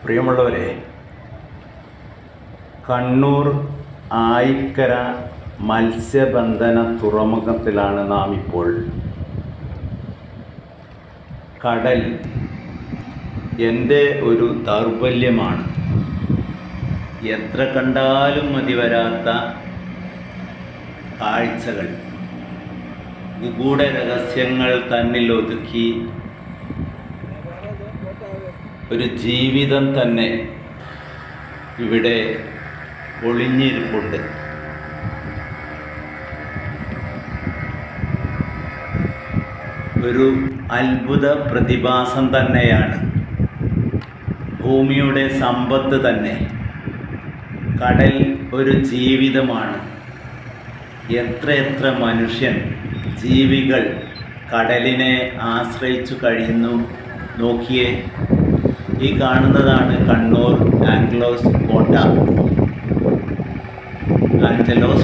പ്രിയമുള്ളവരെ, കണ്ണൂർ ആയിക്കര മത്സ്യബന്ധന തുറമുഖത്തിലാണ് നാം ഇപ്പോൾ. കടൽ എൻ്റെ ഒരു ദൗർബല്യമാണ്. എത്ര കണ്ടാലും മതി വരാത്ത കാഴ്ചകൾ, നിഗൂഢ രഹസ്യങ്ങൾ തന്നിൽ ഒതുക്കി ഒരു ജീവിതം തന്നെ ഇവിടെ ഒളിഞ്ഞിരിപ്പുണ്ട്. ഒരു അത്ഭുത പ്രതിഭാസം തന്നെയാണ്. ഭൂമിയുടെ സമ്പത്ത് തന്നെ. കടൽ ഒരു ജീവിതമാണ്. എത്രയെത്ര മനുഷ്യൻ ജീവികൾ കടലിനെ ആശ്രയിച്ചു കഴിയുന്നു. നോക്കിയേ, ഈ കാണുന്നതാണ് കണ്ണൂർ ആഞ്ചലോസ്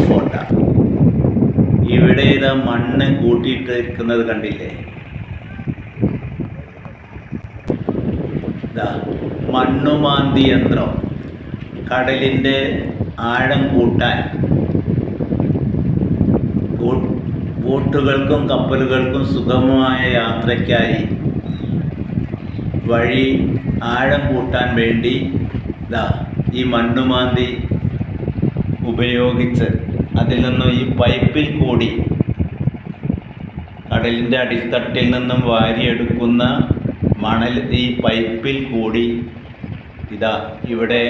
ഫോർട്ട്. ഇവിടെ ഇതാ മണ്ണ് കൂട്ടിയിട്ടിരിക്കുന്നത് കണ്ടില്ലേ? ഇതാ മണ്ണുമാന്തി യന്ത്രം. കടലിൻ്റെ ആഴം കൂട്ടാൻ ബോട്ടുകൾക്കും കപ്പലുകൾക്കും സുഗമമായ യാത്രയ്ക്കായി വഴി ആഴം കൂട്ടാൻ വേണ്ടി ഈ മണ്ണുമാന്തി ഉപയോഗിച്ച് അതിൽ നിന്നും ഈ പൈപ്പിൽ കൂടി കടലിൻ്റെ അടിത്തട്ടിൽ നിന്നും വാരിയെടുക്കുന്ന മണൽ ഈ പൈപ്പിൽ കൂടി ഇവിടെ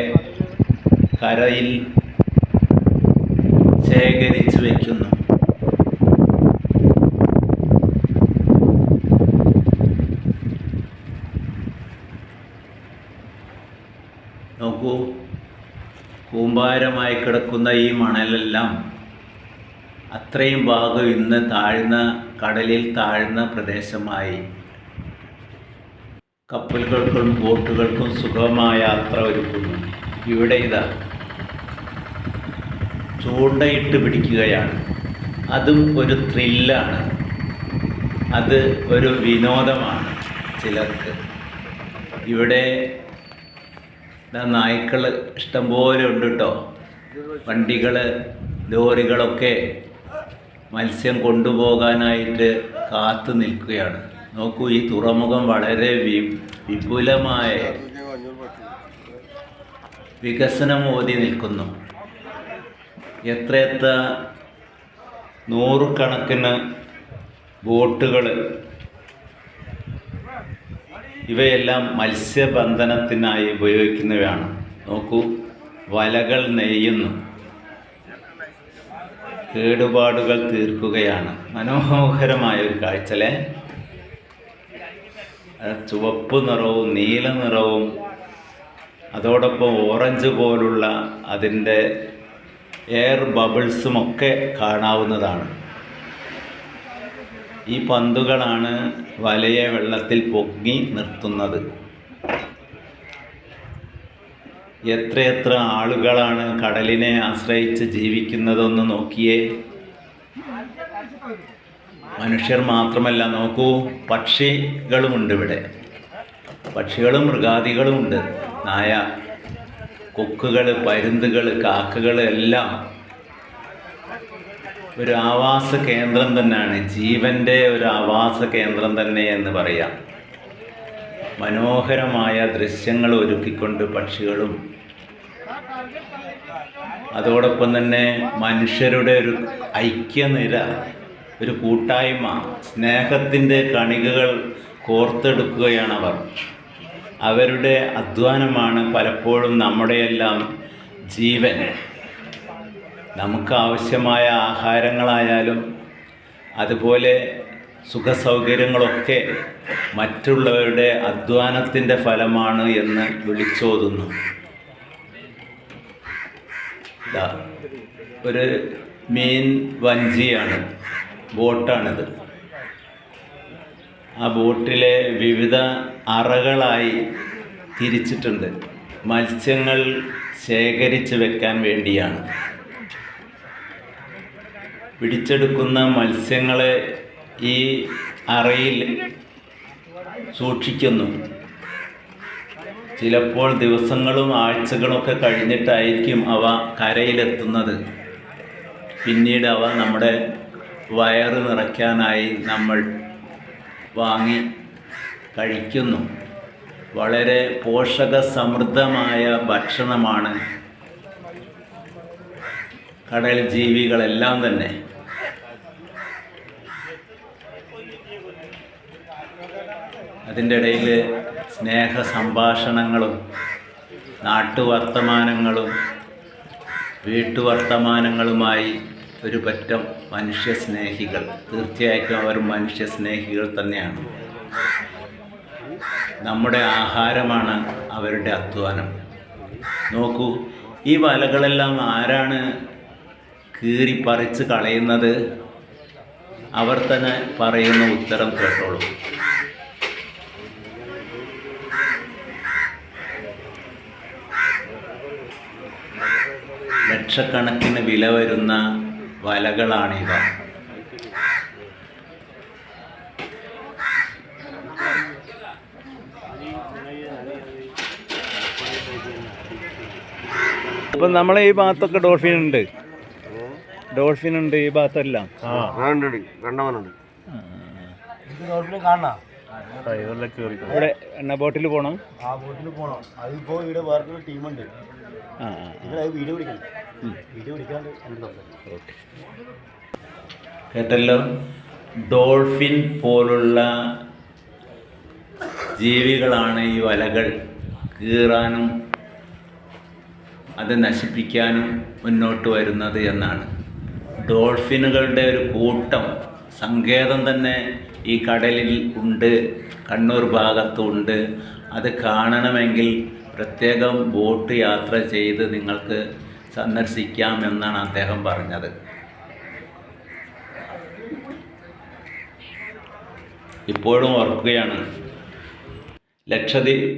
കരയിൽ ശേഖരിച്ചു വയ്ക്കുന്നു. നോക്കൂ, കൂമ്പാരമായി കിടക്കുന്ന ഈ മണലെല്ലാം അത്രയും ഭാഗം ഇന്ന് കടലിൽ താഴ്ന്ന പ്രദേശമായി കപ്പലുകൾക്കും ബോട്ടുകൾക്കും സുഗമമായ യാത്ര ഒരുക്കുന്നു. ഇവിടെ ചൂണ്ടയിട്ട് പിടിക്കുകയാണ്. അതും ഒരു ത്രില്ലാണ്. അത് ഒരു വിനോദമാണ് ചിലർക്ക്. ഇവിടെ നായ്ക്കൾ ഇഷ്ടംപോലെ ഉണ്ട് കേട്ടോ. വണ്ടികൾ, ലോറികളൊക്കെ മത്സ്യം കൊണ്ടുപോകാനായിട്ട് കാത്തു നിൽക്കുകയാണ്. നോക്കൂ, ഈ തുറമുഖം വളരെ വിപുലമായ വികസനം ഓതി നിൽക്കുന്നു. എത്രയെത്ര നൂറുകണക്കിന് ബോട്ടുകൾ, ഇവയെല്ലാം മത്സ്യബന്ധനത്തിനായി ഉപയോഗിക്കുന്നവയാണ്. നോക്കൂ, വലകൾ നെയ്യുന്നു, കേടുപാടുകൾ തീർക്കുകയാണ്. മനോഹരമായ ഒരു കാഴ്ചല്ലേ? ചുവപ്പ് നിറവും നീല നിറവും അതോടൊപ്പം ഓറഞ്ച് പോലുള്ള അതിൻ്റെ എയർ ബബിൾസുമൊക്കെ കാണാവുന്നതാണ്. ഈ പന്തുകളാണ് വലയെ വെള്ളത്തിൽ പൊങ്ങി നിർത്തുന്നത്. എത്രയെത്ര ആളുകളാണ് കടലിനെ ആശ്രയിച്ച് ജീവിക്കുന്നതെന്ന് നോക്കിയേ. മനുഷ്യർ മാത്രമല്ല, നോക്കൂ, പക്ഷികളുമുണ്ട് ഇവിടെ. പക്ഷികളും മൃഗാദികളുമുണ്ട്. നായ, കൊക്കുകൾ, പരുന്തുകൾ, കാക്കകൾ എല്ലാം ഒരു ആവാസ കേന്ദ്രം തന്നെയാണ്. ജീവൻ്റെ ഒരു ആവാസ കേന്ദ്രം തന്നെ എന്ന് പറയാം. മനോഹരമായ ദൃശ്യങ്ങൾ ഒരുക്കിക്കൊണ്ട് പക്ഷികളും അതോടൊപ്പം തന്നെ മനുഷ്യരുടെ ഒരു ഐക്യനിര, ഒരു കൂട്ടായ്മ, സ്നേഹത്തിൻ്റെ കണികകൾ കോർത്തെടുക്കുകയാണ് അവർ. അവരുടെ അധ്വാനമാണ് പലപ്പോഴും നമ്മുടെയെല്ലാം ജീവൻ. നമുക്ക് ആവശ്യമായ ആഹാരങ്ങളായാലും അതുപോലെ സുഖസൗകര്യങ്ങളൊക്കെ മറ്റുള്ളവരുടെ അധ്വാനത്തിൻ്റെ ഫലമാണ് എന്ന് വിളിച്ചോതുന്നു. ഒരു മീൻ വഞ്ചിയാണ്, ബോട്ടാണിത്. ആ ബോട്ടിലെ വിവിധ അറകളായി തിരിച്ചിട്ടുണ്ട്. മത്സ്യങ്ങൾ ശേഖരിച്ച് വെക്കാൻ വേണ്ടിയാണ്. പിടിച്ചെടുക്കുന്ന മത്സ്യങ്ങളെ ഈ അറയിൽ സൂക്ഷിക്കുന്നു. ചിലപ്പോൾ ദിവസങ്ങളും ആഴ്ചകളൊക്കെ കഴിഞ്ഞിട്ടായിരിക്കും അവ കരയിലെത്തുന്നത്. പിന്നീട് അവ നമ്മുടെ വയറ് നിറയ്ക്കാനായി നമ്മൾ വാങ്ങി കഴിക്കുന്നു. വളരെ പോഷക സമൃദ്ധമായ ഭക്ഷണമാണ് കടൽ ജീവികളെല്ലാം തന്നെ. അതിൻ്റെ ഇടയിൽ സ്നേഹ സംഭാഷണങ്ങളും നാട്ടുവർത്തമാനങ്ങളും വീട്ടുവർത്തമാനങ്ങളുമായി ഒരു പറ്റം മനുഷ്യസ്നേഹികൾ. തീർച്ചയായിട്ടും അവർ മനുഷ്യസ്നേഹികൾ തന്നെയാണ്. നമ്മുടെ ആഹാരമാണ് അവരുടെ അധ്വാനം. നോക്കൂ, ഈ വലകളെല്ലാം ആരാണ് കീറിപ്പറിച്ച് കളയുന്നത്? അവർ തന്നെ പറയുന്ന ഉത്തരം കേട്ടോളൂ. ലക്ഷക്കണക്കിന് വില വരുന്ന വലകളാണിവ. ഇപ്പം നമ്മളെ ഈ ഭാഗത്തൊക്കെ ഡോൾഫിൻ ഉണ്ട് ഈ ഭാഗത്തെല്ലാം. ഇവിടെ എണ്ണ ബോട്ടിൽ പോകണം. അതിപ്പോ ഇവിടെ വേറെ ടീമുണ്ട്. വീഡിയോ പിടിക്കാണ്ട് കേട്ടല്ലോ, ഡോൾഫിൻ പോലുള്ള ജീവികളാണ് ഈ വലകൾ കീറാനും അത് നശിപ്പിക്കാനും മുന്നോട്ട് വരുന്നത് എന്നാണ്. ഡോൾഫിനുകളുടെ ഒരു കൂട്ടം സങ്കേതം തന്നെ ഈ കടലിൽ ഉണ്ട്, കണ്ണൂർ ഭാഗത്തുണ്ട്. അത് കാണണമെങ്കിൽ പ്രത്യേകം ബോട്ട് യാത്ര ചെയ്ത് നിങ്ങൾക്ക് സന്ദർശിക്കാം എന്നാണ് അദ്ദേഹം പറഞ്ഞത്. ഇപ്പോഴും ഓർക്കുകയാണ്, ലക്ഷദ്വീപ്